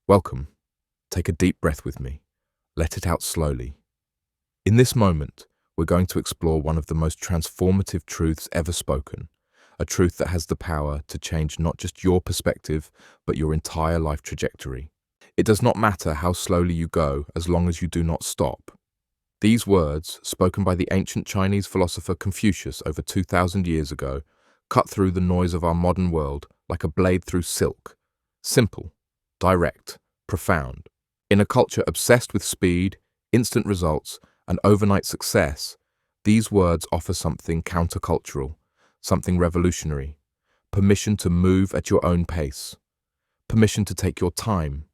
Welcome. Take a deep breath with me. Let it out slowly. In this moment, we're going to explore one of the most transformative truths ever spoken, a truth that has the power to change not just your perspective, but your entire life trajectory. It does not matter how slowly you go as long as you do not stop. These words, spoken by the ancient Chinese philosopher Confucius over 2,000 years ago, cut through the noise of our modern world like a blade through silk. Simple, direct, profound. In a culture obsessed with speed, instant results, and overnight success, these words offer something countercultural, something revolutionary. Permission to move at your own pace. Permission to take your time.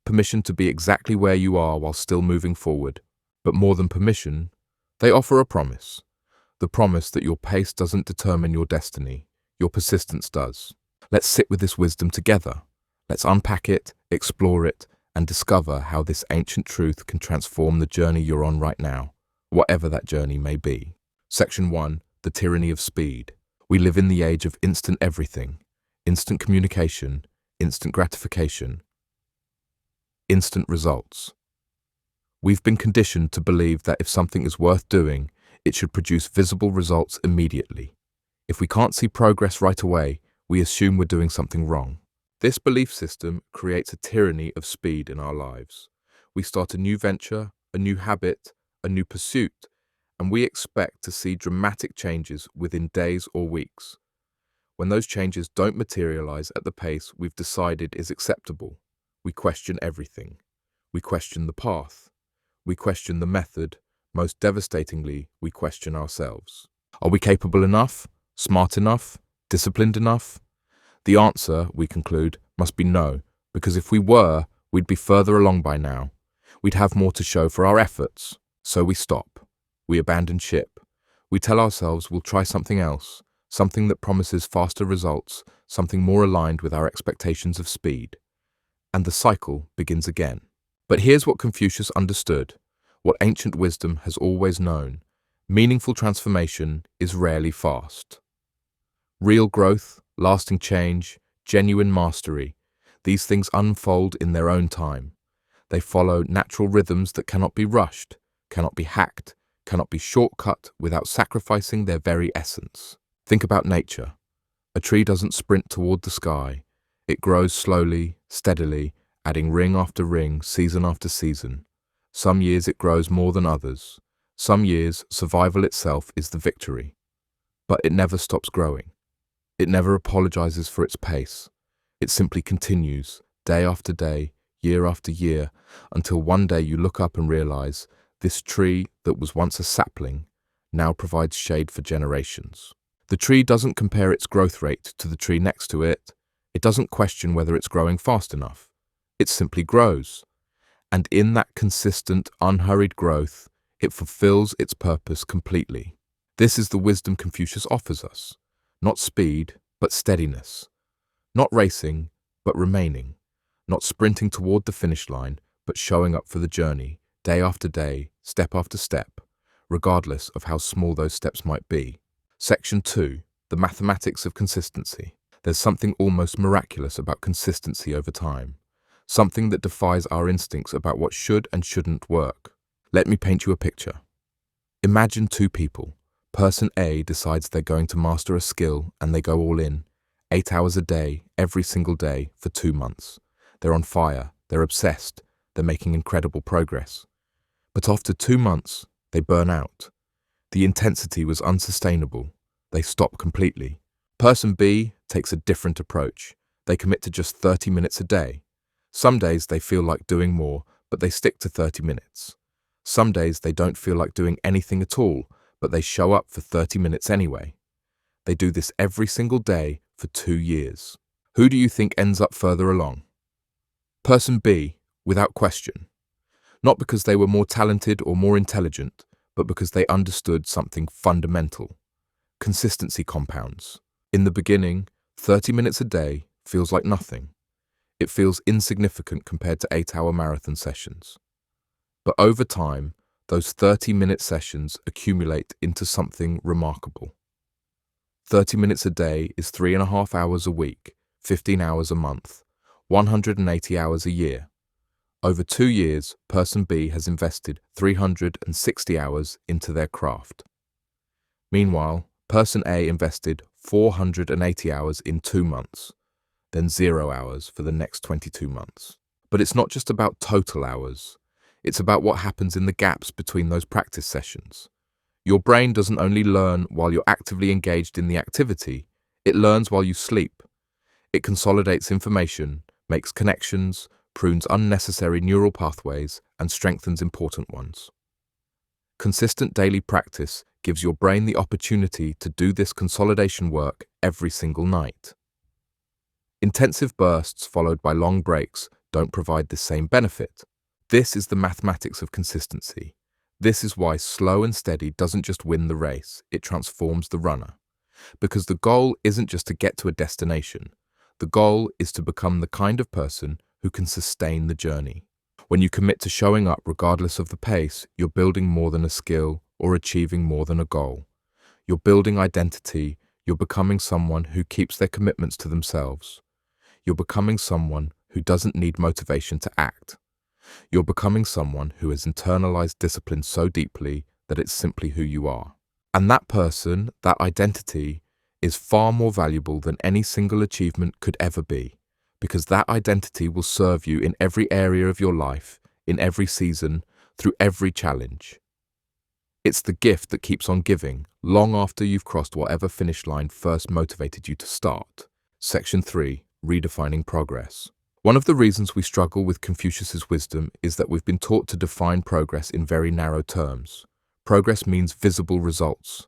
Permission to be exactly where you are while still moving forward. But more than permission, they offer a promise. The promise that your pace doesn't determine your destiny, your persistence does. Let's sit with this wisdom together. Let's unpack it, explore it, and discover how this ancient truth can transform the journey you're on right now, whatever that journey may be. Section 1. The Tyranny of Speed. We live in the age of instant everything, instant communication, instant gratification, instant results. We've been conditioned to believe that if something is worth doing, it should produce visible results immediately. If we can't see progress right away, we assume we're doing something wrong. This belief system creates a tyranny of speed in our lives. We start a new venture, a new habit, a new pursuit, and we expect to see dramatic changes within days or weeks. When those changes don't materialize at the pace we've decided is acceptable, we question everything. We question the path. We question the method. Most devastatingly, we question ourselves. Are we capable enough? Smart enough? Disciplined enough? The answer, we conclude, must be no, because if we were, we'd be further along by now. We'd have more to show for our efforts. So we stop. We abandon ship. We tell ourselves we'll try something else, something that promises faster results, something more aligned with our expectations of speed. And the cycle begins again. But here's what Confucius understood, what ancient wisdom has always known. Meaningful transformation is rarely fast. Real growth, lasting change, genuine mastery, these things unfold in their own time. They follow natural rhythms that cannot be rushed, cannot be hacked, cannot be shortcut without sacrificing their very essence. Think about nature. A tree doesn't sprint toward the sky. It grows slowly, steadily, adding ring after ring, season after season. Some years it grows more than others. Some years survival itself is the victory. But it never stops growing. It never apologizes for its pace. It simply continues, day after day, year after year, until one day you look up and realize this tree that was once a sapling now provides shade for generations. The tree doesn't compare its growth rate to the tree next to it. It doesn't question whether it's growing fast enough. It simply grows. And in that consistent, unhurried growth, it fulfills its purpose completely. This is the wisdom Confucius offers us. Not speed, but steadiness. Not racing, but remaining. Not sprinting toward the finish line, but showing up for the journey, day after day, step after step, regardless of how small those steps might be. Section 2. The Mathematics of Consistency. There's something almost miraculous about consistency over time. Something that defies our instincts about what should and shouldn't work. Let me paint you a picture. Imagine two people. Person A decides they're going to master a skill and they go all in, 8 hours a day, every single day, for 2 months. They're on fire, they're obsessed, they're making incredible progress. But after 2 months, they burn out. The intensity was unsustainable. They stop completely. Person B takes a different approach. They commit to just 30 minutes a day. Some days they feel like doing more, but they stick to 30 minutes. Some days they don't feel like doing anything at all, but they show up for 30 minutes anyway. They do this every single day for 2 years. Who do you think ends up further along? Person B, without question. Not because they were more talented or more intelligent, but because they understood something fundamental. Consistency compounds. In the beginning, 30 minutes a day feels like nothing. It feels insignificant compared to 8-hour marathon sessions. But over time, those 30-minute sessions accumulate into something remarkable. 30 minutes a day is 3.5 hours a week, 15 hours a month, 180 hours a year. Over 2 years, person B has invested 360 hours into their craft. Meanwhile, person A invested 480 hours in 2 months, then 0 hours for the next 22 months. But it's not just about total hours. It's about what happens in the gaps between those practice sessions. Your brain doesn't only learn while you're actively engaged in the activity, it learns while you sleep. It consolidates information, makes connections, prunes unnecessary neural pathways, and strengthens important ones. Consistent daily practice gives your brain the opportunity to do this consolidation work every single night. Intensive bursts followed by long breaks don't provide the same benefit. This is the mathematics of consistency. This is why slow and steady doesn't just win the race, it transforms the runner. Because the goal isn't just to get to a destination. The goal is to become the kind of person who can sustain the journey. When you commit to showing up regardless of the pace, you're building more than a skill or achieving more than a goal. You're building identity, you're becoming someone who keeps their commitments to themselves. You're becoming someone who doesn't need motivation to act. You're becoming someone who has internalized discipline so deeply that it's simply who you are. And that person, that identity, is far more valuable than any single achievement could ever be, because that identity will serve you in every area of your life, in every season, through every challenge. It's the gift that keeps on giving, long after you've crossed whatever finish line first motivated you to start. Section 3. Redefining progress. One of the reasons we struggle with Confucius's wisdom is that we've been taught to define progress in very narrow terms. Progress means visible results.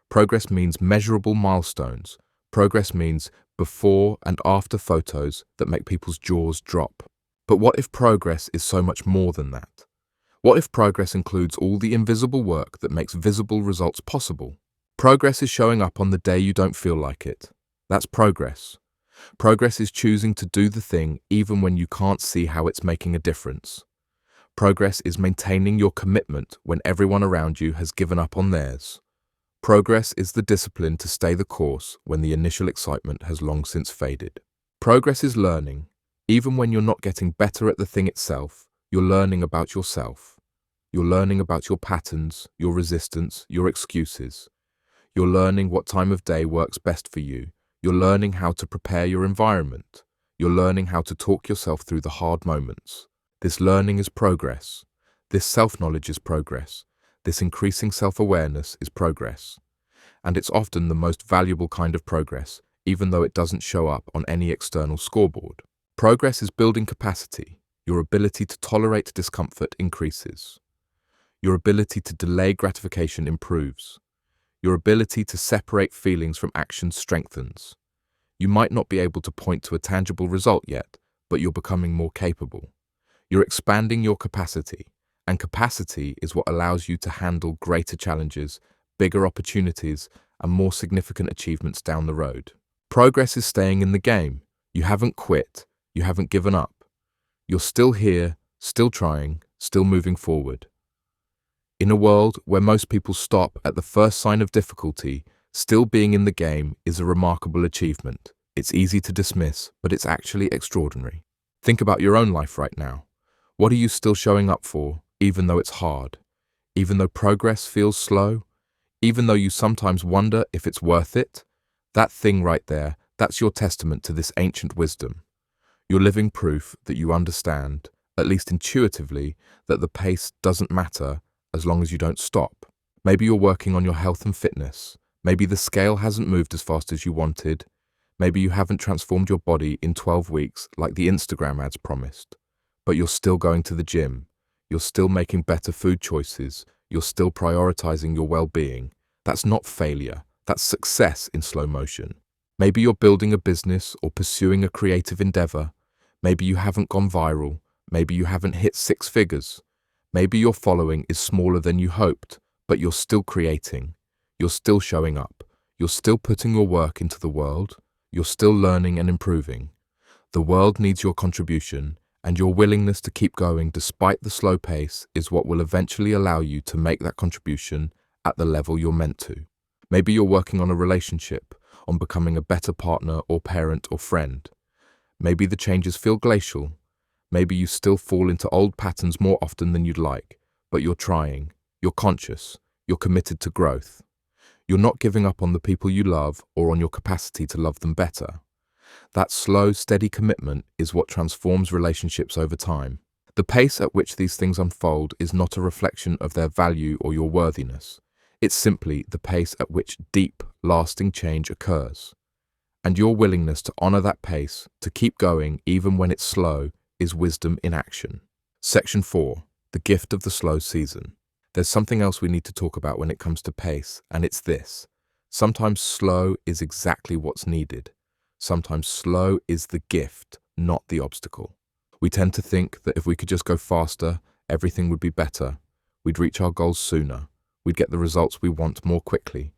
Progress means measurable milestones. Progress means before and after photos that make people's jaws drop. But what if progress is so much more than that? What if progress includes all the invisible work that makes visible results possible? Progress is showing up on the day you don't feel like it. That's progress. Progress is choosing to do the thing even when you can't see how it's making a difference. Progress is maintaining your commitment when everyone around you has given up on theirs. Progress is the discipline to stay the course when the initial excitement has long since faded. Progress is learning. Even when you're not getting better at the thing itself, you're learning about yourself. You're learning about your patterns, your resistance, your excuses. You're learning what time of day works best for you. You're learning how to prepare your environment. You're learning how to talk yourself through the hard moments. This learning is progress. This self-knowledge is progress. This increasing self-awareness is progress. And it's often the most valuable kind of progress, even though it doesn't show up on any external scoreboard. Progress is building capacity. Your ability to tolerate discomfort increases. Your ability to delay gratification improves. Your ability to separate feelings from action strengthens. You might not be able to point to a tangible result yet, but you're becoming more capable. You're expanding your capacity, and capacity is what allows you to handle greater challenges, bigger opportunities, and more significant achievements down the road. Progress is staying in the game. You haven't quit. You haven't given up. You're still here, still trying, still moving forward. In a world where most people stop at the first sign of difficulty, still being in the game is a remarkable achievement. It's easy to dismiss, but it's actually extraordinary. Think about your own life right now. What are you still showing up for, even though it's hard? Even though progress feels slow? Even though you sometimes wonder if it's worth it? That thing right there, that's your testament to this ancient wisdom. You're living proof that you understand, at least intuitively, that the pace doesn't matter as long as you don't stop. Maybe you're working on your health and fitness. Maybe the scale hasn't moved as fast as you wanted. Maybe you haven't transformed your body in 12 weeks like the Instagram ads promised. But you're still going to the gym. You're still making better food choices. You're still prioritizing your well-being. That's not failure. That's success in slow motion. Maybe you're building a business or pursuing a creative endeavor. Maybe you haven't gone viral. Maybe you haven't hit 6 figures. Maybe your following is smaller than you hoped, but you're still creating. You're still showing up. You're still putting your work into the world. You're still learning and improving. The world needs your contribution, and your willingness to keep going despite the slow pace is what will eventually allow you to make that contribution at the level you're meant to. Maybe you're working on a relationship, on becoming a better partner or parent or friend. Maybe the changes feel glacial. Maybe you still fall into old patterns more often than you'd like, but you're trying, you're conscious, you're committed to growth. You're not giving up on the people you love or on your capacity to love them better. That slow, steady commitment is what transforms relationships over time. The pace at which these things unfold is not a reflection of their value or your worthiness. It's simply the pace at which deep, lasting change occurs. And your willingness to honor that pace, to keep going even when it's slow, is wisdom in action. Section 4. The gift of the slow season. There's something else we need to talk about when it comes to pace, and it's this. Sometimes slow is exactly what's needed. Sometimes slow is the gift, not the obstacle. We tend to think that if we could just go faster, everything would be better. We'd reach our goals sooner. We'd get the results we want more quickly.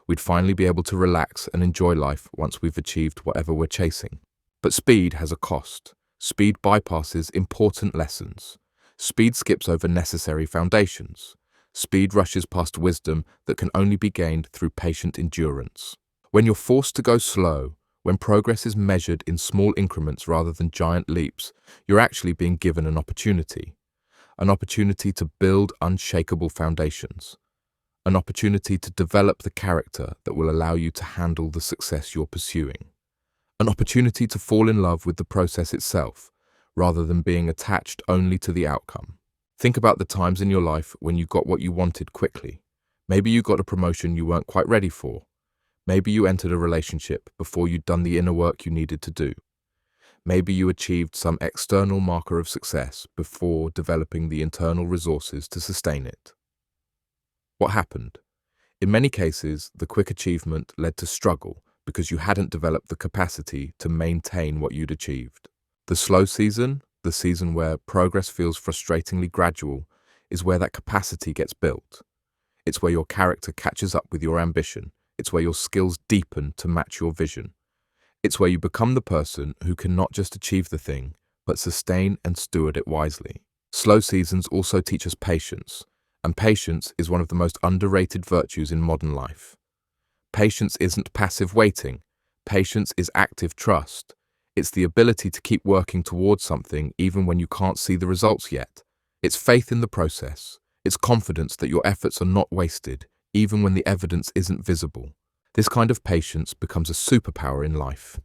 We'd finally be able to relax and enjoy life once we've achieved whatever we're chasing. But speed has a cost. Speed bypasses important lessons. Speed skips over necessary foundations. Speed rushes past wisdom that can only be gained through patient endurance. When you're forced to go slow, when progress is measured in small increments rather than giant leaps, you're actually being given an opportunity to build unshakable foundations, an opportunity to develop the character that will allow you to handle the success you're pursuing, an opportunity to fall in love with the process itself, rather than being attached only to the outcome. Think about the times in your life when you got what you wanted quickly. Maybe you got a promotion you weren't quite ready for. Maybe you entered a relationship before you'd done the inner work you needed to do. Maybe you achieved some external marker of success before developing the internal resources to sustain it. What happened? In many cases, the quick achievement led to struggle because you hadn't developed the capacity to maintain what you'd achieved. The slow season, the season where progress feels frustratingly gradual, is where that capacity gets built. It's where your character catches up with your ambition. It's where your skills deepen to match your vision. It's where you become the person who can not just achieve the thing, but sustain and steward it wisely. Slow seasons also teach us patience, and patience is one of the most underrated virtues in modern life. Patience isn't passive waiting. Patience is active trust. It's the ability to keep working towards something even when you can't see the results yet. It's faith in the process. It's confidence that your efforts are not wasted, even when the evidence isn't visible. This kind of patience becomes a superpower in life,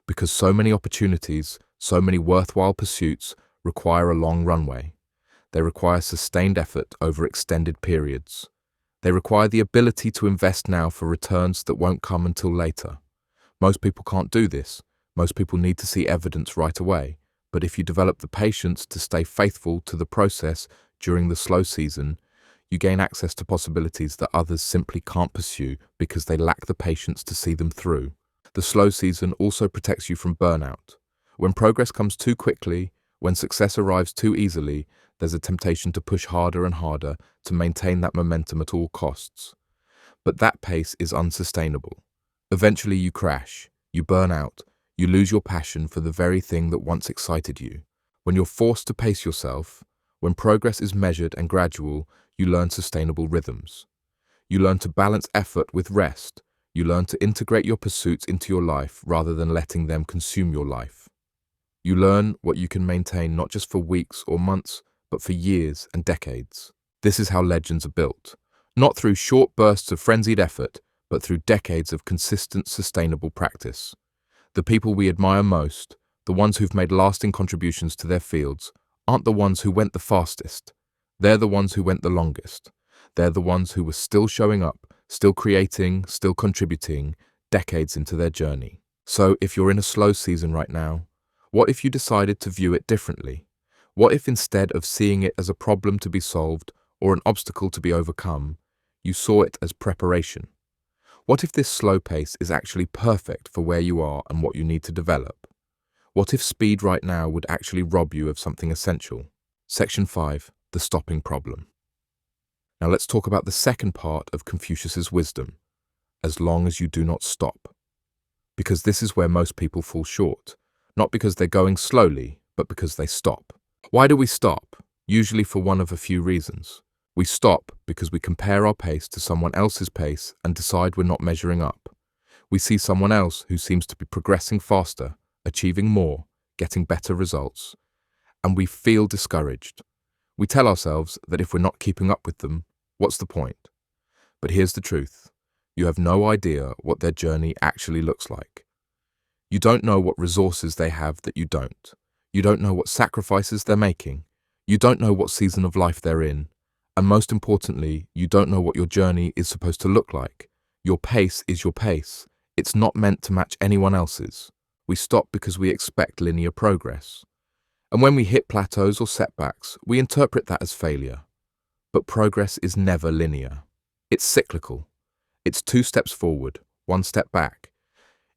because so many opportunities, so many worthwhile pursuits require a long runway. They require sustained effort over extended periods. They require the ability to invest now for returns that won't come until later. Most people can't do this. Most people need to see evidence right away. But if you develop the patience to stay faithful to the process during the slow season, you gain access to possibilities that others simply can't pursue because they lack the patience to see them through. The slow season also protects you from burnout. When progress comes too quickly, when success arrives too easily, there's a temptation to push harder and harder to maintain that momentum at all costs. But that pace is unsustainable. Eventually you crash, you burn out, you lose your passion for the very thing that once excited you. When you're forced to pace yourself, when progress is measured and gradual, you learn sustainable rhythms. You learn to balance effort with rest. You learn to integrate your pursuits into your life rather than letting them consume your life. You learn what you can maintain not just for weeks or months, but for years and decades. This is how legends are built, not through short bursts of frenzied effort, but through decades of consistent, sustainable practice. The people we admire most, the ones who've made lasting contributions to their fields, aren't the ones who went the fastest. They're the ones who went the longest. They're the ones who were still showing up, still creating, still contributing, decades into their journey. So if you're in a slow season right now, what if you decided to view it differently? What if instead of seeing it as a problem to be solved or an obstacle to be overcome, you saw it as preparation? What if this slow pace is actually perfect for where you are and what you need to develop? What if speed right now would actually rob you of something essential? Section 5. The stopping problem. Now let's talk about the second part of Confucius's wisdom, as long as you do not stop. Because this is where most people fall short, not because they're going slowly, but because they stop. Why do we stop? Usually for one of a few reasons. We stop because we compare our pace to someone else's pace and decide we're not measuring up. We see someone else who seems to be progressing faster, achieving more, getting better results, and we feel discouraged. We tell ourselves that if we're not keeping up with them, what's the point? But here's the truth. You have no idea what their journey actually looks like. You don't know what resources they have that you don't. You don't know what sacrifices they're making. You don't know what season of life they're in. And most importantly, you don't know what your journey is supposed to look like. Your pace is your pace. It's not meant to match anyone else's. We stop because we expect linear progress. And when we hit plateaus or setbacks, we interpret that as failure. But progress is never linear. It's cyclical. It's 2 steps forward, 1 step back.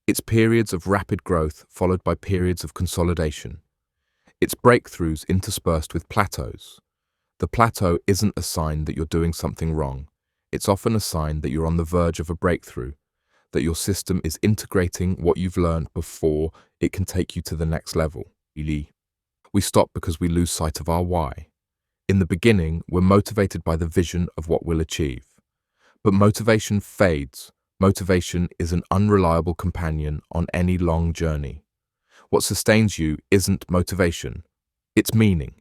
It's periods of rapid growth followed by periods of consolidation. It's breakthroughs interspersed with plateaus. The plateau isn't a sign that you're doing something wrong. It's often a sign that you're on the verge of a breakthrough, that your system is integrating what you've learned before it can take you to the next level. We stop because we lose sight of our why. In the beginning, we're motivated by the vision of what we'll achieve. But motivation fades. Motivation is an unreliable companion on any long journey. What sustains you isn't motivation. It's meaning.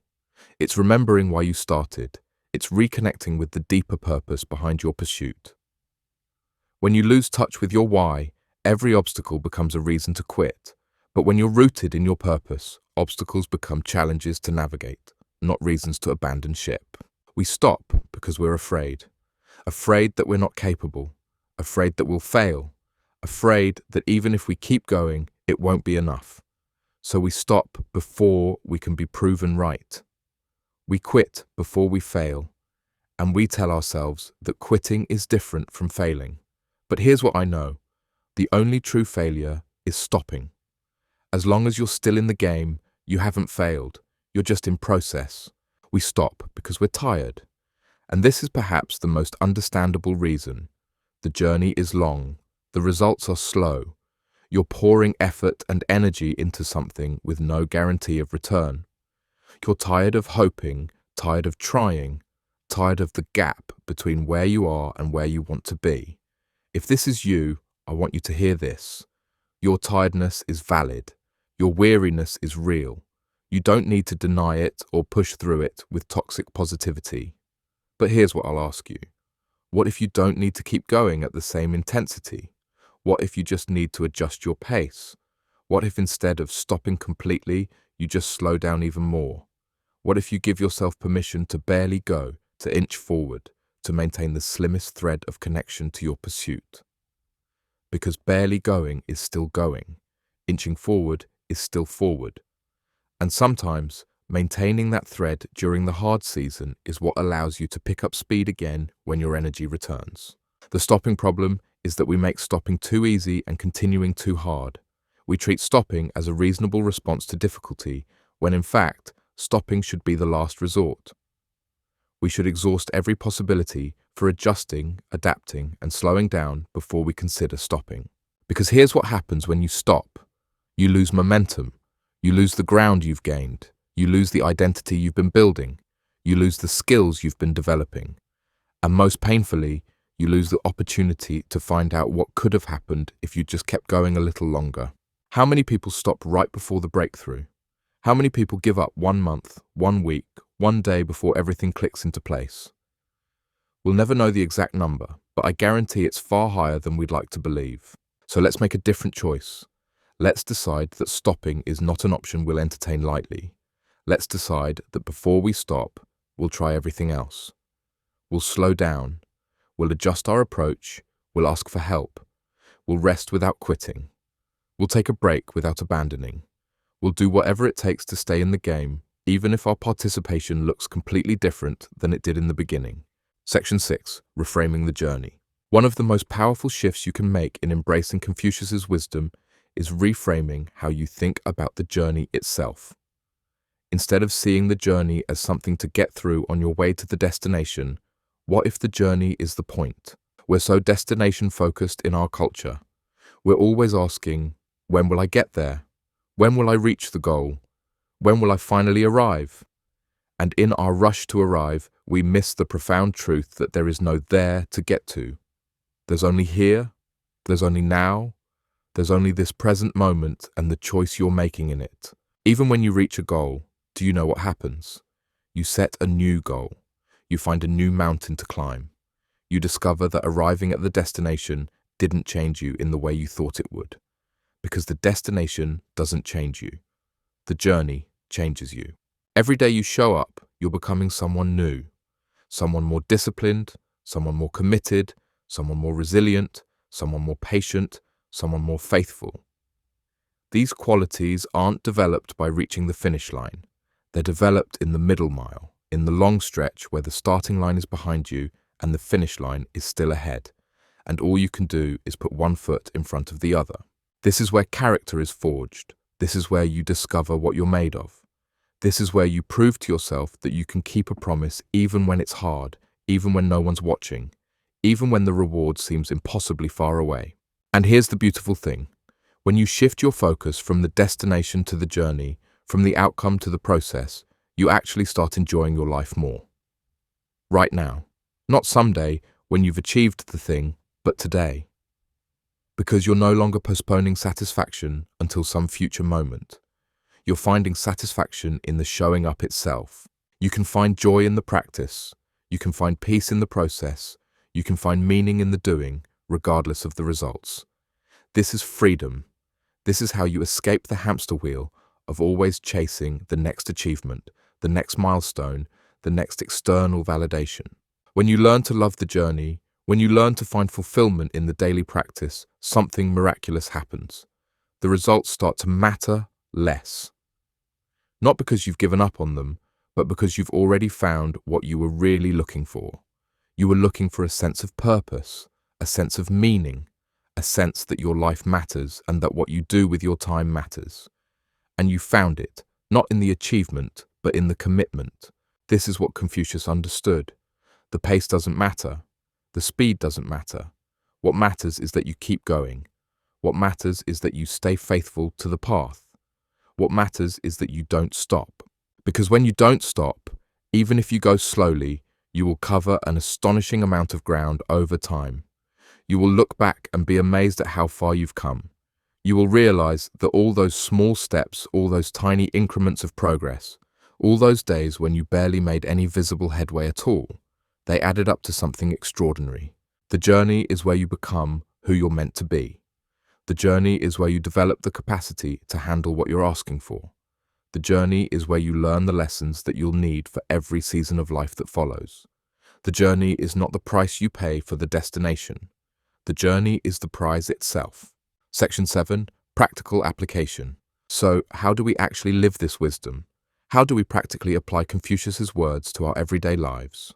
It's remembering why you started. It's reconnecting with the deeper purpose behind your pursuit. When you lose touch with your why, every obstacle becomes a reason to quit. But when you're rooted in your purpose, obstacles become challenges to navigate, not reasons to abandon ship. We stop because we're afraid. Afraid that we're not capable. Afraid that we'll fail. Afraid that even if we keep going, it won't be enough. So we stop before we can be proven right. We quit before we fail. And we tell ourselves that quitting is different from failing. But here's what I know. The only true failure is stopping. As long as you're still in the game, you haven't failed. You're just in process. We stop because we're tired. And this is perhaps the most understandable reason. The journey is long. The results are slow. You're pouring effort and energy into something with no guarantee of return. You're tired of hoping, tired of trying, tired of the gap between where you are and where you want to be. If this is you, I want you to hear this. Your tiredness is valid. Your weariness is real. You don't need to deny it or push through it with toxic positivity. But here's what I'll ask you. What if you don't need to keep going at the same intensity? What if you just need to adjust your pace? What if instead of stopping completely, you just slow down even more? What if you give yourself permission to barely go, to inch forward, to maintain the slimmest thread of connection to your pursuit? Because barely going is still going. Inching forward is still forward. And sometimes, maintaining that thread during the hard season is what allows you to pick up speed again when your energy returns. The stopping problem is that we make stopping too easy and continuing too hard. We treat stopping as a reasonable response to difficulty, when in fact, stopping should be the last resort. We should exhaust every possibility for adjusting, adapting, and slowing down before we consider stopping. Because here's what happens when you stop. You lose momentum. You lose the ground you've gained. You lose the identity you've been building. You lose the skills you've been developing. And most painfully, you lose the opportunity to find out what could have happened if you just kept going a little longer. How many people stop right before the breakthrough? How many people give up 1 month, 1 week, 1 day before everything clicks into place? We'll never know the exact number, but I guarantee it's far higher than we'd like to believe. So let's make a different choice. Let's decide that stopping is not an option we'll entertain lightly. Let's decide that before we stop, we'll try everything else. We'll slow down. We'll adjust our approach. We'll ask for help. We'll rest without quitting. We'll take a break without abandoning. We'll do whatever it takes to stay in the game, even if our participation looks completely different than it did in the beginning. Section 6. Reframing the journey. One of the most powerful shifts you can make in embracing Confucius's wisdom is reframing how you think about the journey itself. Instead of seeing the journey as something to get through on your way to the destination, what if the journey is the point? We're so destination-focused in our culture. We're always asking, when will I get there? When will I reach the goal? When will I finally arrive? And in our rush to arrive, we miss the profound truth that there is no there to get to. There's only here, there's only now, there's only this present moment and the choice you're making in it. Even when you reach a goal, Do you know what happens? You set a new goal. You find a new mountain to climb. You discover that arriving at the destination didn't change you in the way you thought it would. Because the destination doesn't change you. The journey changes you. Every day you show up, you're becoming someone new. Someone more disciplined, someone more committed, someone more resilient, someone more patient, someone more faithful. These qualities aren't developed by reaching the finish line. They're developed in the middle mile, in the long stretch where the starting line is behind you and the finish line is still ahead, and all you can do is put one foot in front of the other. This is where character is forged. This is where you discover what you're made of. This is where you prove to yourself that you can keep a promise even when it's hard, even when no one's watching, even when the reward seems impossibly far away. And here's the beautiful thing. When you shift your focus from the destination to the journey, from the outcome to the process, you actually start enjoying your life more. Right now. Not someday when you've achieved the thing, but today. Because you're no longer postponing satisfaction until some future moment. You're finding satisfaction in the showing up itself. You can find joy in the practice. You can find peace in the process. You can find meaning in the doing, regardless of the results. This is freedom. This is how you escape the hamster wheel of always chasing the next achievement, the next milestone, the next external validation. When you learn to love the journey, when you learn to find fulfillment in the daily practice, something miraculous happens. The results start to matter less. Not because you've given up on them, but because you've already found what you were really looking for. You were looking for a sense of purpose, a sense of meaning, a sense that your life matters and that what you do with your time matters. And you found it, not in the achievement, but in the commitment. This is what Confucius understood. The pace doesn't matter. The speed doesn't matter. What matters is that you keep going. What matters is that you stay faithful to the path. What matters is that you don't stop. Because when you don't stop, even if you go slowly, you will cover an astonishing amount of ground over time. You will look back and be amazed at how far you've come. You will realize that all those small steps, all those tiny increments of progress, all those days when you barely made any visible headway at all, they added up to something extraordinary. The journey is where you become who you're meant to be. The journey is where you develop the capacity to handle what you're asking for. The journey is where you learn the lessons that you'll need for every season of life that follows. The journey is not the price you pay for the destination. The journey is the prize itself. Section 7. Practical application. So, how do we actually live this wisdom? How do we practically apply Confucius's words to our everyday lives?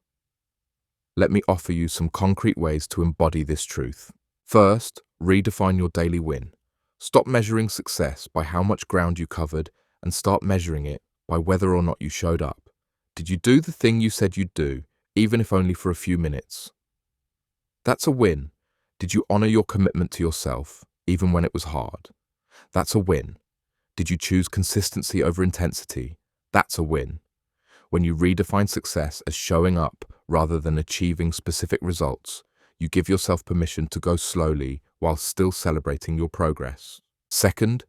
Let me offer you some concrete ways to embody this truth. First, redefine your daily win. Stop measuring success by how much ground you covered and start measuring it by whether or not you showed up. Did you do the thing you said you'd do, even if only for a few minutes? That's a win. Did you honor your commitment to yourself, even when it was hard? That's a win. Did you choose consistency over intensity? That's a win. When you redefine success as showing up rather than achieving specific results, you give yourself permission to go slowly while still celebrating your progress. Second,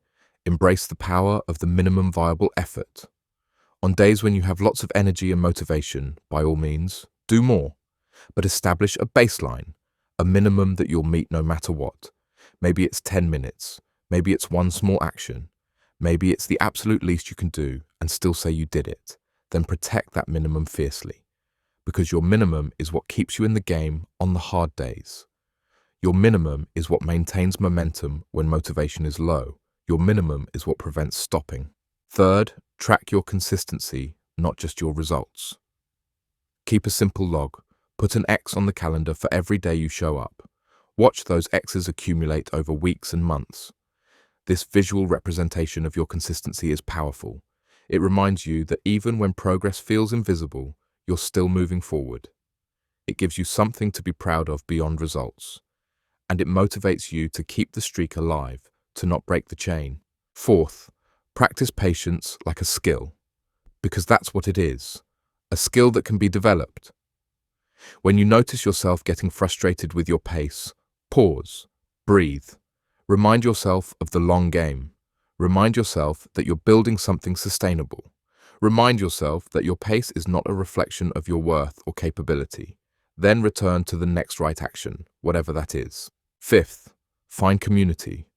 embrace the power of the minimum viable effort. On days when you have lots of energy and motivation, by all means, do more. But establish a baseline, a minimum that you'll meet no matter what. Maybe it's 10 minutes. Maybe it's one small action. Maybe it's the absolute least you can do and still say you did it. Then protect that minimum fiercely. Because your minimum is what keeps you in the game on the hard days. Your minimum is what maintains momentum when motivation is low. Your minimum is what prevents stopping. Third, track your consistency, not just your results. Keep a simple log. Put an X on the calendar for every day you show up. Watch those X's accumulate over weeks and months. This visual representation of your consistency is powerful. It reminds you that even when progress feels invisible, you're still moving forward. It gives you something to be proud of beyond results. And it motivates you to keep the streak alive, to not break the chain. Fourth, practice patience like a skill. Because that's what it is. A skill that can be developed. When you notice yourself getting frustrated with your pace, pause, breathe. Remind yourself of the long game. Remind yourself that you're building something sustainable. Remind yourself that your pace is not a reflection of your worth or capability. Then return to the next right action, whatever that is. Fifth, find community.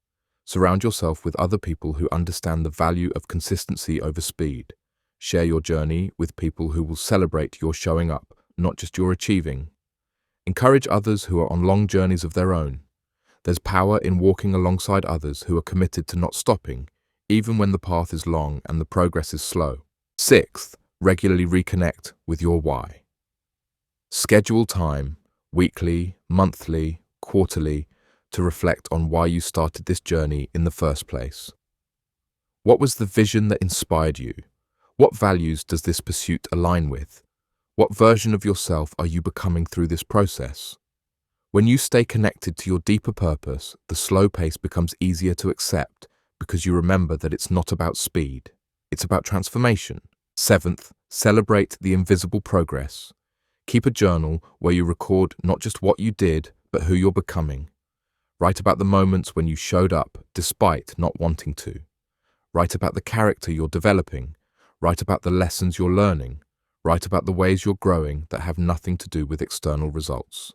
Surround yourself with other people who understand the value of consistency over speed. Share your journey with people who will celebrate your showing up, not just your achieving. Encourage others who are on long journeys of their own. There's power in walking alongside others who are committed to not stopping, even when the path is long and the progress is slow. Sixth, regularly reconnect with your why. Schedule time, weekly, monthly, quarterly, to reflect on why you started this journey in the first place. What was the vision that inspired you? What values does this pursuit align with? What version of yourself are you becoming through this process? When you stay connected to your deeper purpose, the slow pace becomes easier to accept because you remember that it's not about speed, it's about transformation. Seventh, celebrate the invisible progress. Keep a journal where you record not just what you did, but who you're becoming. Write about the moments when you showed up despite not wanting to. Write about the character you're developing. Write about the lessons you're learning. Write about the ways you're growing that have nothing to do with external results.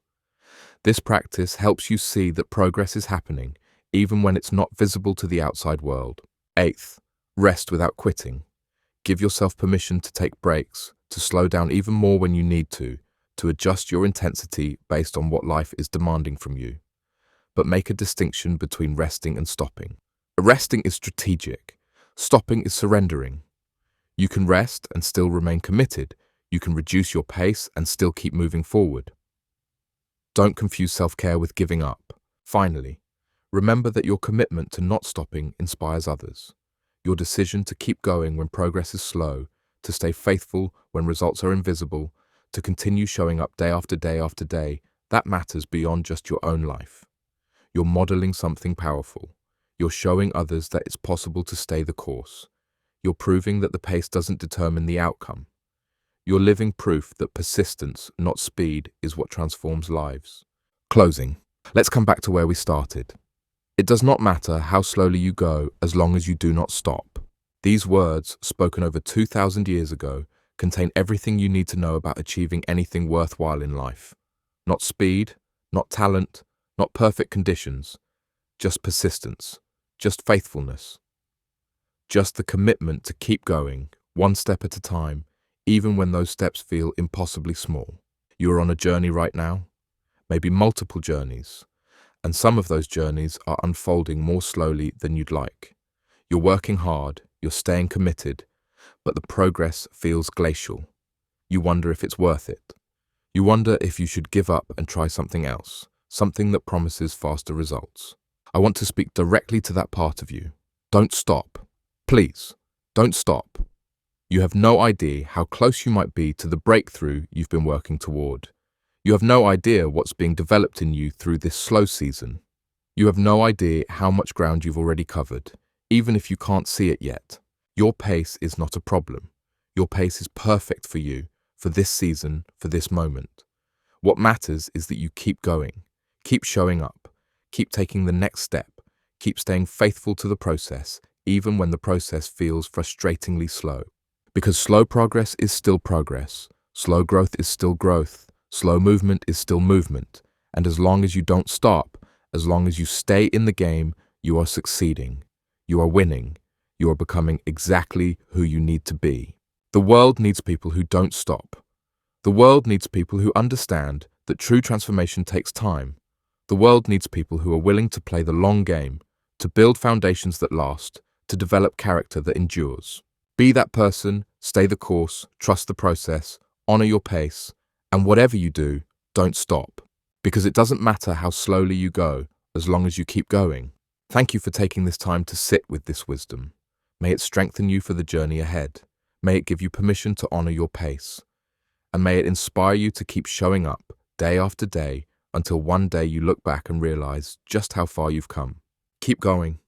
This practice helps you see that progress is happening, even when it's not visible to the outside world. Eighth, rest without quitting. Give yourself permission to take breaks, to slow down even more when you need to adjust your intensity based on what life is demanding from you. But make a distinction between resting and stopping. Resting is strategic. Stopping is surrendering. You can rest and still remain committed. You can reduce your pace and still keep moving forward. Don't confuse self-care with giving up. Finally, remember that your commitment to not stopping inspires others. Your decision to keep going when progress is slow, to stay faithful when results are invisible, to continue showing up day after day after day, that matters beyond just your own life. You're modeling something powerful. You're showing others that it's possible to stay the course. You're proving that the pace doesn't determine the outcome. You're living proof that persistence, not speed, is what transforms lives. Closing. Let's come back to where we started. It does not matter how slowly you go as long as you do not stop. These words, spoken over 2,000 years ago, contain everything you need to know about achieving anything worthwhile in life. Not speed, not talent, not perfect conditions, just persistence, just faithfulness. Just the commitment to keep going, one step at a time, even when those steps feel impossibly small. You are on a journey right now, maybe multiple journeys, and some of those journeys are unfolding more slowly than you'd like. You're working hard, you're staying committed, but the progress feels glacial. You wonder if it's worth it. You wonder if you should give up and try something else, something that promises faster results. I want to speak directly to that part of you. Don't stop. Please, don't stop. You have no idea how close you might be to the breakthrough you've been working toward. You have no idea what's being developed in you through this slow season. You have no idea how much ground you've already covered, even if you can't see it yet. Your pace is not a problem. Your pace is perfect for you, for this season, for this moment. What matters is that you keep going, keep showing up, keep taking the next step, keep staying faithful to the process, even when the process feels frustratingly slow. Because slow progress is still progress, slow growth is still growth, slow movement is still movement, and as long as you don't stop, as long as you stay in the game, you are succeeding, you are winning, you are becoming exactly who you need to be. The world needs people who don't stop. The world needs people who understand that true transformation takes time. The world needs people who are willing to play the long game, to build foundations that last, to develop character that endures. Be that person, stay the course, trust the process, honor your pace, and whatever you do, don't stop. Because it doesn't matter how slowly you go, as long as you keep going. Thank you for taking this time to sit with this wisdom. May it strengthen you for the journey ahead. May it give you permission to honor your pace. And may it inspire you to keep showing up day after day until one day you look back and realize just how far you've come. Keep going.